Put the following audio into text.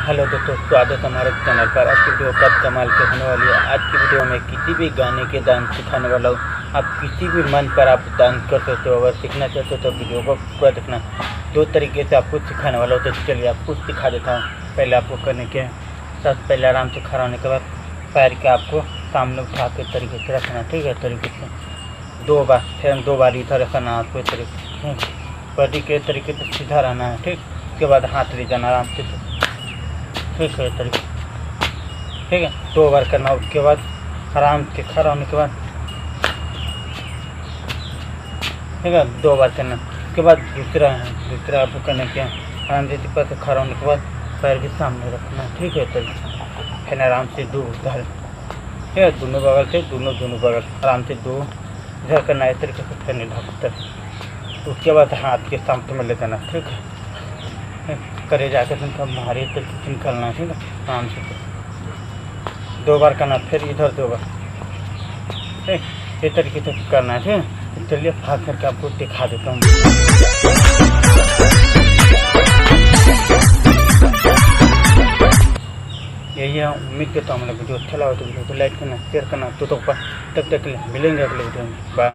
Hello दोस्तों, स्वागत है हमारे चैनल पर। आज की वीडियो कब कमाल की होने वाली है। आज की वीडियो में किसी भी गाने के डांस सिखाने वाला हूँ। आप किसी भी मन पर आप डांस कर सकते हो। अगर सीखना चाहते हो तो वीडियो को पूरा देखना। दो तरीके से आपको सिखाने वाला हूँ, तो चलिए आपको सिखा देता हूँ। पहले आपको करने के सबसे पहले आराम से खड़ा होने के बाद पैर के आपको सामने उठा के तरीके से रखना, ठीक है। तरीके से दो बार, फिर 2 बार इधर रखना आपको तरीके से, बॉडी के तरीके से सीधा रहना है, ठीक। उसके बाद हाथ ले जाना आराम से, ठीक है। तरीके ठीक है, 2 बार करना। उसके बाद आराम से खड़ा होने के बाद, ठीक है, 2 बार करना। उसके बाद दूसरा आपको करने के आराम से ऊपर से खड़ा होने के बाद पैर भी सामने रखना, ठीक है। तरीके फिर आराम से 2 उधर, ठीक है, दोनों बगल से दोनों बगल आराम से 2 इधर करना है तरीके से, फिर ढक। उसके बाद हाथ के सामने में ले जाना, ठीक है। करे जाकर हमारे तरीके निकलना है, ठीक है। आराम से 2 बार करना, फिर इधर 2 बार, ठीक। इस तरीके से करना है, ठीक है। चलिए भाग करके आपको दिखा देता हूँ। यही है, उम्मीद करता हूँ मेरा वीडियो अच्छा लगा तो वीडियो को लाइक करना, शेयर करना। तो तब तक मिलेंगे अगले वीडियो में। बाय।